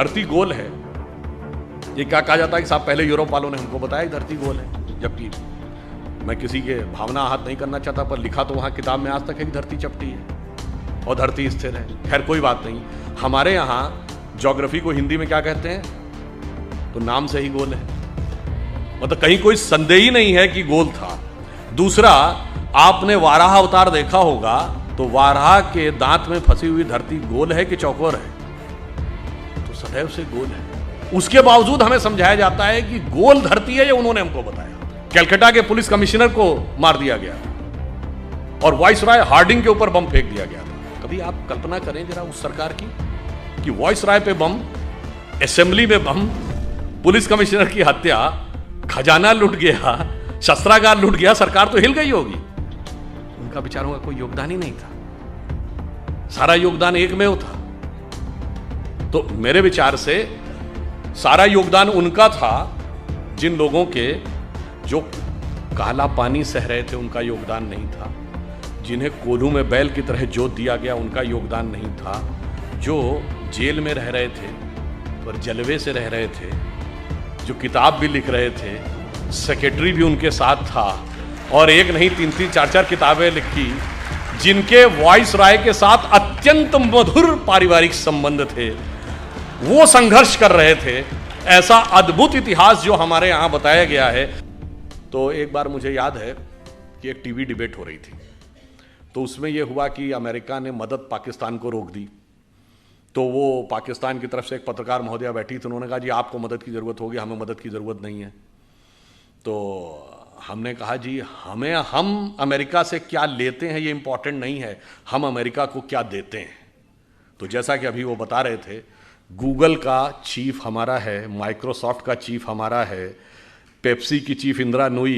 धरती गोल है, ये क्या कहा जाता है कि साहब पहले यूरोप वालों ने हमको बताया कि धरती गोल है, जबकि मैं किसी के भावना आहत नहीं करना चाहता, पर लिखा तो वहाँ किताब में आज तक है कि धरती चपटी है और धरती स्थिर है। खैर कोई बात नहीं, हमारे यहाँ ज्योग्राफी को हिंदी में क्या कहते हैं, तो नाम से ही गोल है, मतलब कहीं कोई संदेह ही नहीं है कि गोल था। दूसरा, आपने वाराह अवतार देखा होगा, तो वाराह के दांत में फंसी हुई धरती गोल है कि चौकोर है, तो सदैव से गोल है। उसके बावजूद हमें समझाया जाता है कि गोल धरती है, ये उन्होंने हमको बताया। कलकत्ता के पुलिस कमिश्नर को मार दिया गया और वाइसराय हार्डिंग के ऊपर बम फेंक दिया गया था। कभी आप कल्पना करें जरा उस सरकार की कि वाइसराय पे बम, असेंबली में बम, पुलिस कमिश्नर की हत्या, खजाना लूट गया, शस्त्रागार लूट गया, सरकार तो हिल गई होगी। उनका बेचारों का कोई योगदान ही नहीं था, सारा योगदान एकमेव था। तो मेरे विचार से सारा योगदान उनका था, जिन लोगों के जो काला पानी सह रहे थे उनका योगदान नहीं था, जिन्हें कोल्हू में बैल की तरह जोत दिया गया उनका योगदान नहीं था, जो जेल में रह रहे थे पर जलवे से रह रहे थे, जो किताब भी लिख रहे थे, सेक्रेटरी भी उनके साथ था और एक नहीं 3-3 4-4 किताबें लिखी, जिनके वाइसराय के साथ अत्यंत मधुर पारिवारिक संबंध थे, वो संघर्ष कर रहे थे। ऐसा अद्भुत इतिहास जो हमारे यहां बताया गया है। तो एक बार मुझे याद है कि एक टीवी डिबेट हो रही थी, तो उसमें यह हुआ कि अमेरिका ने मदद पाकिस्तान को रोक दी। तो वो पाकिस्तान की तरफ से एक पत्रकार महोदया बैठी थी, उन्होंने कहा जी आपको मदद की ज़रूरत होगी, हमें मदद की ज़रूरत नहीं है। तो हमने कहा जी हम अमेरिका से क्या लेते हैं ये इंपॉर्टेंट नहीं है, हम अमेरिका को क्या देते हैं। तो जैसा कि अभी वो बता रहे थे, गूगल का चीफ हमारा है, माइक्रोसॉफ्ट का चीफ हमारा है, पेप्सी की चीफ इंदिरा नूई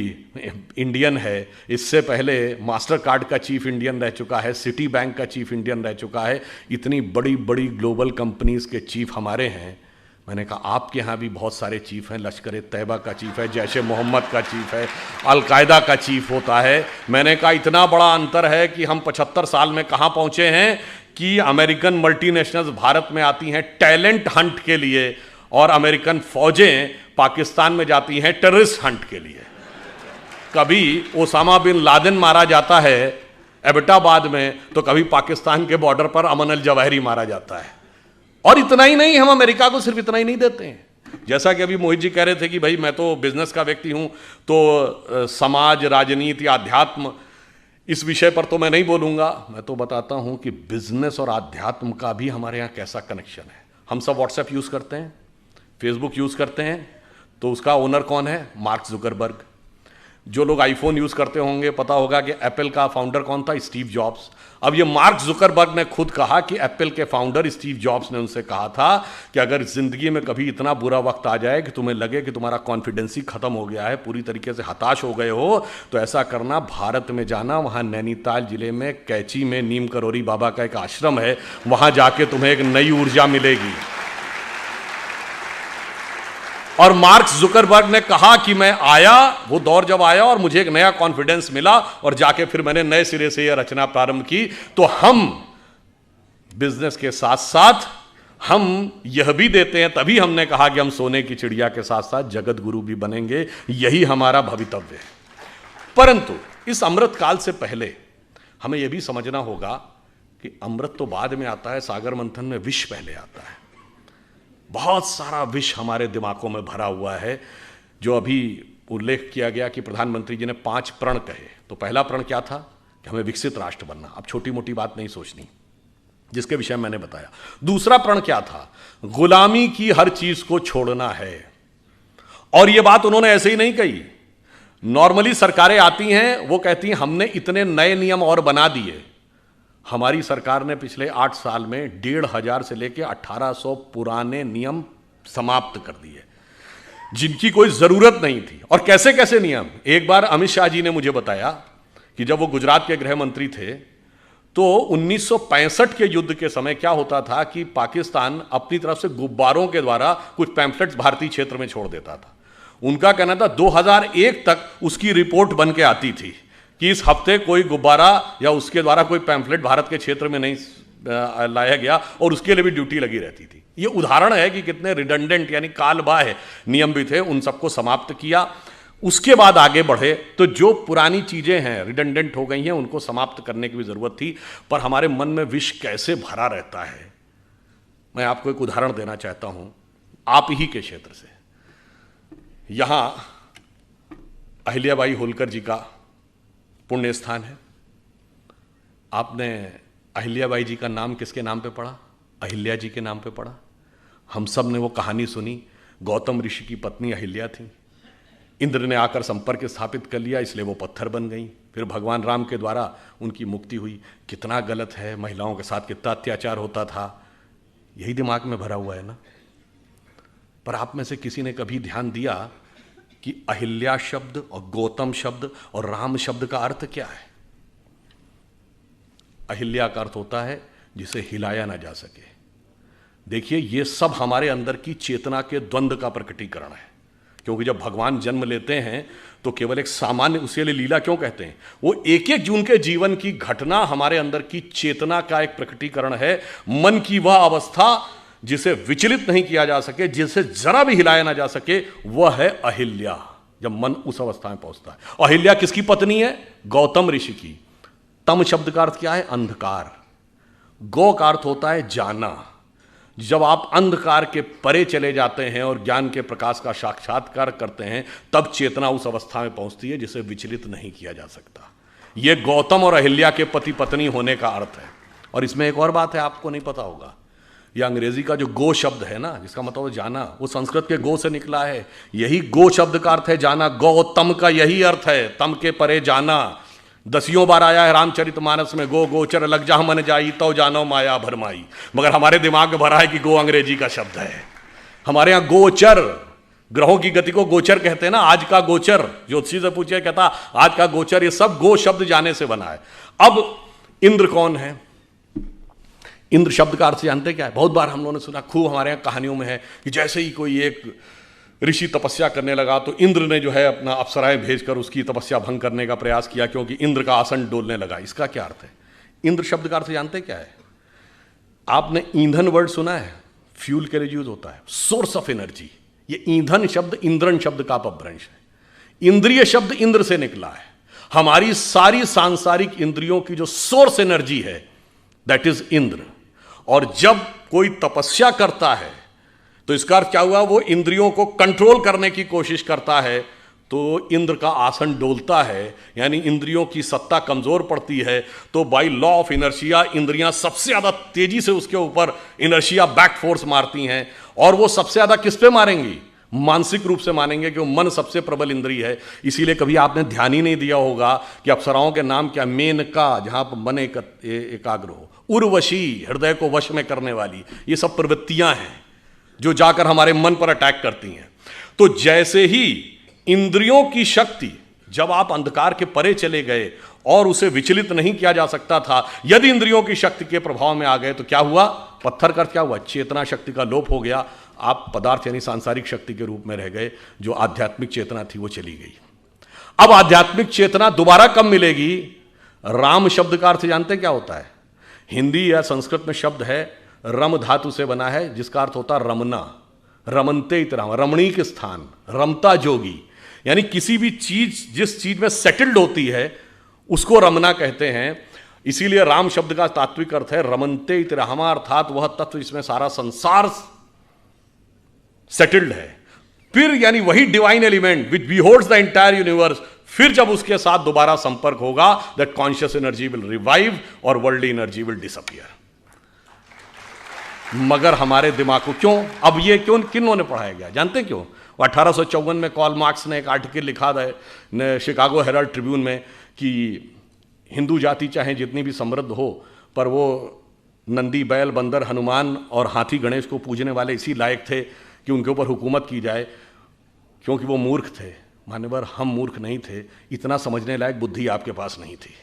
इंडियन है, इससे पहले मास्टर कार्ड का चीफ इंडियन रह चुका है, सिटी बैंक का चीफ इंडियन रह चुका है, इतनी बड़ी बड़ी ग्लोबल कंपनीज के चीफ हमारे हैं। मैंने कहा आपके यहाँ भी बहुत सारे चीफ हैं, लश्कर तैयबा का चीफ है, जैश ए मोहम्मद का चीफ है, अलकायदा का चीफ होता है। मैंने कहा इतना बड़ा अंतर है कि हम 75 साल में कहाँ पहुँचे हैं कि अमेरिकन मल्टीनेशनल्स भारत में आती हैं टैलेंट हंट के लिए और अमेरिकन फौजें पाकिस्तान में जाती हैं टेररिस्ट हंट के लिए। कभी ओसामा बिन लादेन मारा जाता है एबटाबाद में, तो कभी पाकिस्तान के बॉर्डर पर अमन अल जवाहिरी मारा जाता है। और इतना ही नहीं, हम अमेरिका को सिर्फ इतना ही नहीं देते हैं। जैसा कि अभी मोहित जी कह रहे थे कि भाई मैं तो बिजनेस का व्यक्ति हूं, तो समाज, राजनीति, आध्यात्म, इस विषय पर तो मैं नहीं बोलूंगा। मैं तो बताता हूं कि बिजनेस और आध्यात्म का भी हमारे यहां कैसा कनेक्शन है। हम सब व्हाट्सएप यूज करते हैं, फेसबुक यूज करते हैं, तो उसका ओनर कौन है? Mark Zuckerberg. जो लोग आईफोन यूज करते होंगे पता होगा कि एप्पल का फाउंडर कौन था? Steve jobs. अब ये मार्क जुकरबर्ग ने खुद कहा कि एप्पल के फाउंडर स्टीव जॉब्स ने उनसे कहा था कि अगर जिंदगी में कभी इतना बुरा वक्त आ जाए कि तुम्हें लगे कि तुम्हारा कॉन्फिडेंस ही खत्म हो गया है, पूरी तरीके से हताश हो गए हो, तो ऐसा करना, भारत में जाना, वहां नैनीताल जिले में कैची में नीम करोरी बाबा का एक आश्रम है, वहां जाके तुम्हें एक नई ऊर्जा मिलेगी। और मार्क जुकरबर्ग ने कहा कि मैं आया, वो दौर जब आया और मुझे एक नया कॉन्फिडेंस मिला और जाके फिर मैंने नए सिरे से यह रचना प्रारंभ की। तो हम बिजनेस के साथ साथ हम यह भी देते हैं, तभी हमने कहा कि हम सोने की चिड़िया के साथ साथ जगत गुरु भी बनेंगे, यही हमारा भवितव्य है। परंतु इस अमृत काल से पहले हमें यह भी समझना होगा कि अमृत तो बाद में आता है, सागर मंथन में विष पहले आता है। बहुत सारा विष हमारे दिमागों में भरा हुआ है। जो अभी उल्लेख किया गया कि प्रधानमंत्री जी ने 5 प्रण कहे, तो पहला प्रण क्या था कि हमें विकसित राष्ट्र बनना। अब छोटी मोटी बात नहीं सोचनी, जिसके विषय मैंने बताया। दूसरा प्रण क्या था? गुलामी की हर चीज को छोड़ना है। और यह बात उन्होंने ऐसे ही नहीं कही। नॉर्मली सरकारें आती हैं, वो कहती हैं हमने इतने नए नियम और बना दिए। हमारी सरकार ने पिछले 8 साल में 1500 से लेकर 1800 पुराने नियम समाप्त कर दिए, जिनकी कोई जरूरत नहीं थी। और कैसे कैसे नियम? एक बार अमित शाह जी ने मुझे बताया कि जब वो गुजरात के गृह मंत्री थे, तो 1965 के युद्ध के समय क्या होता था कि पाकिस्तान अपनी तरफ से गुब्बारों के द्वारा कुछ पैम्फलेट्स भारतीय क्षेत्र में छोड़ देता था। उनका कहना था 2001 तक उसकी रिपोर्ट बन के आती थी कि इस हफ्ते कोई गुब्बारा या उसके द्वारा कोई पैम्फलेट भारत के क्षेत्र में नहीं लाया गया और उसके लिए भी ड्यूटी लगी रहती थी। ये उदाहरण है कि कितने रिडंडेंट यानी कालबाह्य नियम भी थे, उन सबको समाप्त किया। उसके बाद आगे बढ़े तो जो पुरानी चीजें हैं रिडंडेंट हो गई हैं, उनको समाप्त करने की भी जरूरत थी। पर हमारे मन में विष कैसे भरा रहता है, मैं आपको एक उदाहरण देना चाहता हूं आप ही के क्षेत्र से। यहां अहिल्याबाई होलकर जी का पुण्य स्थान है। आपने अहिल्याबाई जी का नाम किसके नाम पे पढ़ा? अहिल्या जी के नाम पे पढ़ा। हम सब ने वो कहानी सुनी, गौतम ऋषि की पत्नी अहिल्या थी, इंद्र ने आकर संपर्क स्थापित कर लिया, इसलिए वो पत्थर बन गई। फिर भगवान राम के द्वारा उनकी मुक्ति हुई। कितना गलत है, महिलाओं के साथ कितना अत्याचार होता था, यही दिमाग में भरा हुआ है ना। पर आप में से किसी ने कभी ध्यान दिया कि अहिल्या शब्द और गौतम शब्द और राम शब्द का अर्थ क्या है? अहिल्या का अर्थ होता है जिसे हिलाया ना जा सके। देखिए, ये सब हमारे अंदर की चेतना के द्वंद्व का प्रकटीकरण है। क्योंकि जब भगवान जन्म लेते हैं तो केवल एक सामान्य, उसके लिए लीला क्यों कहते हैं, वो एक एक जून के जीवन की घटना हमारे अंदर की चेतना का एक प्रकटीकरण है। मन की वह अवस्था जिसे विचलित नहीं किया जा सके, जिसे जरा भी हिलाया ना जा सके, वह है अहिल्या। जब मन उस अवस्था में पहुंचता है। अहिल्या किसकी पत्नी है? गौतम ऋषि की। तम शब्द का अर्थ क्या है? अंधकार। गौ का अर्थ होता है जाना। जब आप अंधकार के परे चले जाते हैं और ज्ञान के प्रकाश का साक्षात्कार करते हैं, तब चेतना उस अवस्था में पहुंचती है जिसे विचलित नहीं किया जा सकता। यह गौतम और अहिल्या के पति पत्नी होने का अर्थ है। और इसमें एक और बात है, आपको नहीं पता होगा, यह अंग्रेजी का जो गो शब्द है ना, जिसका मतलब जाना, वो संस्कृत के गो से निकला है। यही गो शब्द का अर्थ है जाना। गौतम का यही अर्थ है, तम के परे जाना। 10 बार आया है रामचरितमानस में, गो गोचर लग जा मन जाई तो जानो माया भरमाई। मगर हमारे दिमाग में भरा है कि गो अंग्रेजी का शब्द है। हमारे यहां गोचर, ग्रहों की गति को गोचर कहते हैं ना। आज का गोचर, ज्योतिषी से पूछे, कहता आज का गोचर, ये सब गो शब्द जाने से बना है। अब इंद्र कौन है? इंद्र शब्द का अर्थ जानते क्या है? बहुत बार हम लोगों ने सुना, खूब हमारे यहाँ कहानियों में है कि जैसे ही कोई एक ऋषि तपस्या करने लगा तो इंद्र ने जो है अपना अप्सराएं भेजकर उसकी तपस्या भंग करने का प्रयास किया, क्योंकि इंद्र का आसन डोलने लगा। इसका क्या अर्थ है? इंद्र शब्द का अर्थ जानते क्या है? आपने ईंधन वर्ड सुना है? फ्यूल के लिए यूज होता है, सोर्स ऑफ एनर्जी। ये ईंधन शब्द इंद्रन शब्द का अपभ्रंश है। इंद्रिय शब्द इंद्र से निकला है। हमारी सारी सांसारिक इंद्रियों की जो सोर्स एनर्जी है, दैट इज इंद्र। और जब कोई तपस्या करता है तो इसका अर्थ क्या हुआ? वो इंद्रियों को कंट्रोल करने की कोशिश करता है, तो इंद्र का आसन डोलता है, यानी इंद्रियों की सत्ता कमजोर पड़ती है। तो बाय लॉ ऑफ इनर्शिया इंद्रियां सबसे ज्यादा तेजी से उसके ऊपर इनर्शिया बैक फोर्स मारती हैं। और वो सबसे ज्यादा किस पे मारेंगी? मानसिक रूप से मानेंगे, कि मन सबसे प्रबल इंद्रिय है। इसीलिए कभी आपने ध्यान ही नहीं दिया होगा कि अप्सराओं के नाम क्या? मेनका, जहां पर मन एकाग्र हो, उर्वशी, हृदय को वश में करने वाली। ये सब प्रवृत्तियां हैं जो जाकर हमारे मन पर अटैक करती हैं। तो जैसे ही इंद्रियों की शक्ति, जब आप अंधकार के परे चले गए और उसे विचलित नहीं किया जा सकता था, यदि इंद्रियों की शक्ति के प्रभाव में आ गए तो क्या हुआ? पत्थर का क्या हुआ? चेतना शक्ति का लोप हो गया। आप पदार्थ यानी सांसारिक शक्ति के रूप में रह गए। जो आध्यात्मिक चेतना थी वो चली गई। अब आध्यात्मिक चेतना दोबारा कब मिलेगी? राम शब्द का अर्थ जानते क्या होता है? हिंदी या संस्कृत में शब्द है, रम धातु से बना है, जिसका अर्थ होता है रमना। रमनते इतराम, रमणीक स्थान, रमता जोगी। यानी किसी भी चीज जिस चीज में सेटल्ड होती है उसको रमना कहते हैं। इसीलिए राम शब्द का तात्विक अर्थ है रमनते इतरामा, अर्थात वह तत्व जिसमें सारा संसार सेटल्ड है। फिर यानी वही divine element which beholds the entire universe, फिर जब उसके साथ दोबारा संपर्क होगा, that conscious energy will revive और वर्ल्ड एनर्जी विल डिसअपियर। मगर हमारे दिमाग को क्यों, अब ये क्यों, किन्हों ने पढ़ाया गया जानते हैं क्यों? 1854 में कार्ल मार्क्स ने एक आर्टिकल लिखा था शिकागो हेराल्ड ट्रिब्यून में कि हिंदू जाति चाहे जितनी भी समृद्ध हो, पर वो नंदी, बैल, बंदर, हनुमान और हाथी गणेश को पूजने वाले इसी लायक थे कि उनके ऊपर हुकूमत की जाए, क्योंकि वो मूर्ख थे। मान्यवर, हम मूर्ख नहीं थे, इतना समझने लायक बुद्धि आपके पास नहीं थी,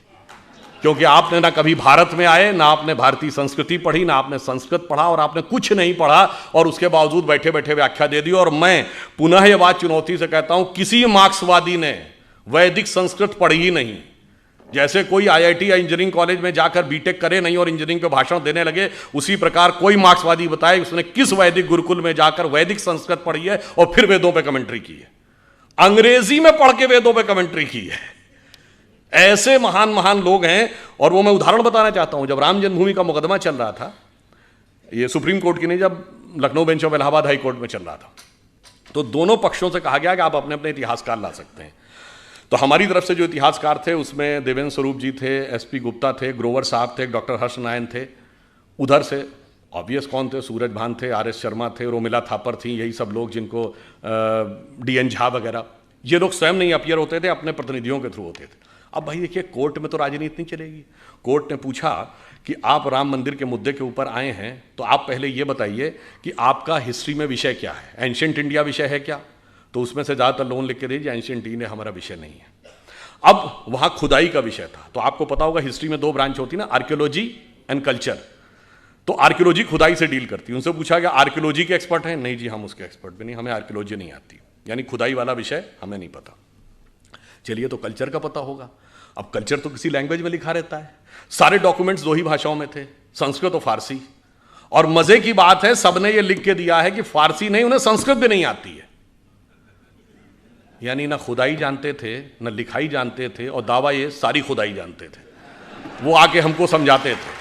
क्योंकि आपने ना कभी भारत में आए, ना आपने भारतीय संस्कृति पढ़ी, ना आपने संस्कृत पढ़ा, और आपने कुछ नहीं पढ़ा, और उसके बावजूद बैठे बैठे व्याख्या दे दी। और मैं पुनः यह बात चुनौती से कहता हूं, किसी मार्क्सवादी ने वैदिक संस्कृत पढ़ी ही नहीं, जैसे कोई आईआईटी या इंजीनियरिंग कॉलेज में जाकर बीटेक करे नहीं और इंजीनियरिंग पे भाषण देने लगे, उसी प्रकार कोई मार्क्सवादी बताए उसने किस वैदिक गुरुकुल में जाकर वैदिक संस्कृत पढ़ी है और फिर वेदों पे कमेंट्री की है, अंग्रेजी में पढ़ के वेदों पे कमेंट्री की है। ऐसे महान महान लोग हैं। और वो मैं उदाहरण बताना चाहता हूं, जब राम जन्मभूमि का मुकदमा चल रहा था, ये सुप्रीम कोर्ट की नहीं, जब Lucknow bench of Allahabad high court में चल रहा था, तो दोनों पक्षों से कहा गया कि आप अपने अपने इतिहासकार ला सकते हैं। तो हमारी तरफ से जो इतिहासकार थे उसमें देवेंद्र स्वरूप जी थे, एसपी गुप्ता थे, ग्रोवर साहब थे, डॉक्टर हर्ष नारायण थे। उधर से ऑब्वियस कौन थे, सूरज भान थे, आरएस शर्मा थे, रोमिला थापर थी, यही सब लोग जिनको डीएन झा वगैरह, ये लोग स्वयं नहीं अपीयर होते थे, अपने प्रतिनिधियों के थ्रू होते थे। अब भाई देखिए, कोर्ट में तो राजनीति नहीं चलेगी। कोर्ट ने पूछा कि आप राम मंदिर के मुद्दे के ऊपर आए हैं, तो आप पहले ये बताइए कि आपका हिस्ट्री में विषय क्या है, एंशिएंट इंडिया विषय है क्या? तो उसमें से ज़्यादातर लोगों लिख के दीजिए एंशिएंट इंडिया हमारा विषय नहीं है। अब वहाँ खुदाई का विषय था, तो आपको पता होगा हिस्ट्री में दो ब्रांच होती ना, आर्कियोलॉजी एंड कल्चर। तो आर्कियोलॉजी खुदाई से डील करती है। उनसे पूछा गया आर्कियोलॉजी के एक्सपर्ट हैं? नहीं जी, हम उसके एक्सपर्ट भी नहीं, हमें आर्कियोलॉजी नहीं आती, यानी खुदाई वाला विषय हमें नहीं पता। चलिए, तो कल्चर का पता होगा। अब कल्चर तो किसी लैंग्वेज में लिखा रहता है, सारे डॉक्यूमेंट्स दो ही भाषाओं में थे, संस्कृत और फारसी। और मजे की बात है, सबने ये लिख के दिया है कि फारसी नहीं, उन्हें संस्कृत भी नहीं आती है। यानी ना खुदाई जानते थे, ना लिखाई जानते थे, और दावा ये सारी खुदाई जानते थे। वो आके हमको समझाते थे,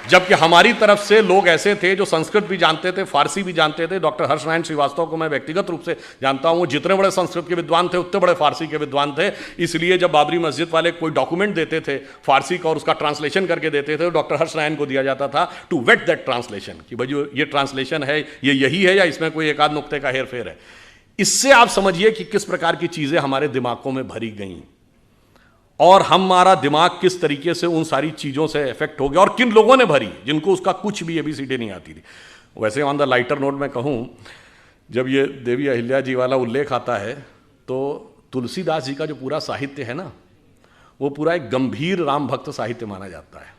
जबकि हमारी तरफ से लोग ऐसे थे जो संस्कृत भी जानते थे, फारसी भी जानते थे। डॉक्टर हर्ष नारायण श्रीवास्तव को मैं व्यक्तिगत रूप से जानता हूँ, जितने बड़े संस्कृत के विद्वान थे उतने बड़े फारसी के विद्वान थे। इसलिए जब बाबरी मस्जिद वाले कोई डॉक्यूमेंट देते थे फारसी का और उसका ट्रांसलेशन करके देते थे, तो डॉक्टर हर्ष नारायण को दिया जाता था टू वेट दैट ट्रांसलेशन, कि भाई जो ये ट्रांसलेशन है ये यही है या इसमें कोई एक आध नुक्ते का हेर फेर है। इससे आप समझिए कि किस प्रकार की चीजें हमारे दिमागों में भरी गई और हमारा दिमाग किस तरीके से उन सारी चीजों से इफेक्ट हो गया, और किन लोगों ने भरी जिनको उसका कुछ भी एबीसीडी नहीं आती थी। वैसे ऑन द लाइटर नोट में कहूं, जब ये देवी अहिल्या जी वाला उल्लेख आता है, तो तुलसीदास जी का जो पूरा साहित्य है ना, वो पूरा एक गंभीर राम भक्त साहित्य माना जाता है।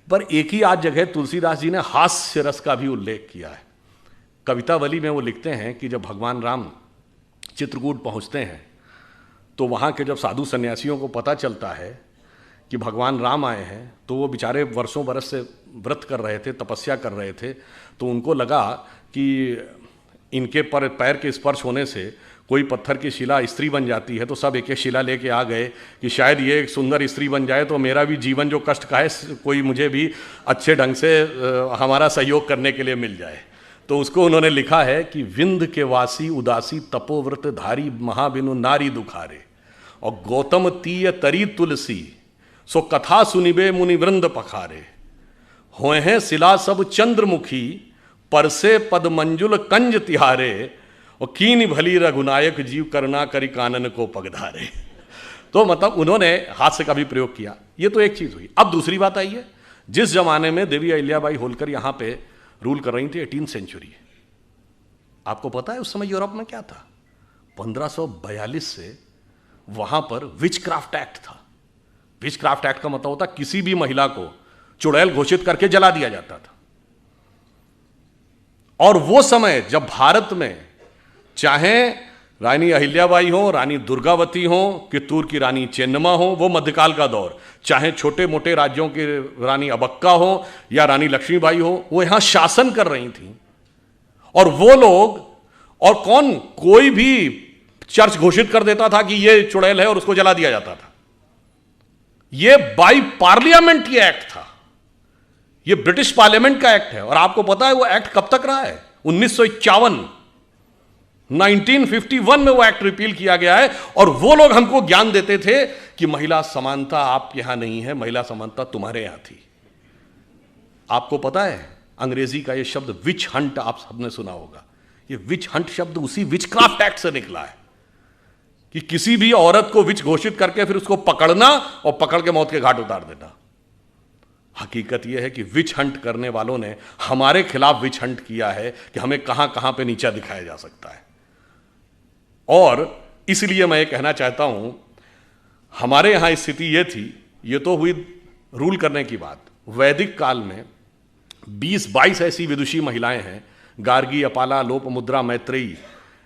पर एक ही आध जगह तुलसीदास जी ने हास्य रस का भी उल्लेख किया है। कवितावली में वो लिखते हैं कि जब भगवान राम चित्रकूट पहुंचते हैं, तो वहाँ के जब साधु सन्यासियों को पता चलता है कि भगवान राम आए हैं, तो वो बेचारे वर्षों बरस से व्रत कर रहे थे, तपस्या कर रहे थे, तो उनको लगा कि इनके पैर के स्पर्श होने से कोई पत्थर की शिला स्त्री बन जाती है। तो सब एक एक शिला लेके आ गए कि शायद ये एक सुंदर स्त्री बन जाए तो मेरा भी जीवन जो कष्ट का है कोई मुझे भी अच्छे ढंग से हमारा सहयोग करने के लिए मिल जाए। तो उसको उन्होंने लिखा है कि विंध्य के वासी उदासी तपोव्रत धारी महाबिनु नारी दुखारे, और गौतम तीय तरी तुलसी सो कथा सुनिबे मुनिवृंद पखारे, होए हैं शिला सब चंद्रमुखी परसे पद मंजुल कंज तिहारे, और कीन भली रघुनायक जीव करना करी कानन को पगधारे। तो मतलब उन्होंने हास्य का भी प्रयोग किया। ये तो एक चीज हुई। अब दूसरी बात आई है, जिस जमाने में देवी अहिल्याबाई होलकर यहां पे रूल कर रही थी, 18th सेंचुरी, आपको पता है उस समय यूरोप में क्या था? 1542 से वहां पर विचक्राफ्ट एक्ट था। विचक्राफ्ट एक्ट का मतलब होता किसी भी महिला को चुड़ैल घोषित करके जला दिया जाता था। और वो समय जब भारत में चाहे रानी अहिल्याबाई हो, रानी दुर्गावती हो, कित्तूर की रानी चेन्नम्मा हो, वो मध्यकाल का दौर, चाहे छोटे मोटे राज्यों की रानी अबक्का हो या रानी लक्ष्मीबाई हो, वो यहां शासन कर रही थी। और वो लोग, और कौन, कोई भी चर्च घोषित कर देता था कि ये चुड़ैल है और उसको जला दिया जाता था। ये बाई पार्लियामेंट ये एक्ट था, ये ब्रिटिश पार्लियामेंट का एक्ट है। और आपको पता है वो एक्ट कब तक रहा है? 1951, 1951 में वो एक्ट रिपील किया गया है। और वो लोग हमको ज्ञान देते थे कि महिला समानता आप यहां नहीं है, महिला समानता तुम्हारे यहां थी। आपको पता है अंग्रेजी का ये शब्द विच हंट आप सबने सुना होगा। ये विच हंट शब्द उसी विचक्राफ्ट एक्ट से निकला है कि किसी भी औरत को विच घोषित करके फिर उसको पकड़ना और पकड़ के मौत के घाट उतार देना। हकीकत यह है कि विच हंट करने वालों ने हमारे खिलाफ विच हंट किया है कि हमें कहां कहां पे नीचा दिखाया जा सकता है। और इसलिए मैं ये कहना चाहता हूं, हमारे यहां स्थिति ये थी, ये तो हुई रूल करने की बात। वैदिक काल में 20-22 ऐसी विदुषी महिलाएं हैं, गार्गी, अपाला, लोपमुद्रा, मैत्रेयी,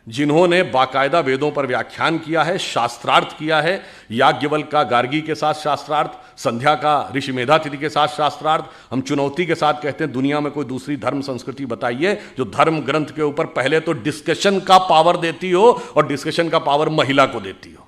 जिन्होंने बाकायदा वेदों पर व्याख्यान किया है, शास्त्रार्थ किया है, याज्ञवल्क्य का गार्गी के साथ शास्त्रार्थ, संध्या का ऋषि मेधातिथि के साथ शास्त्रार्थ। हम चुनौती के साथ कहते हैं दुनिया में कोई दूसरी धर्म संस्कृति बताइए जो धर्म ग्रंथ के ऊपर पहले तो डिस्कशन का पावर देती हो और डिस्कशन का पावर महिला को देती हो।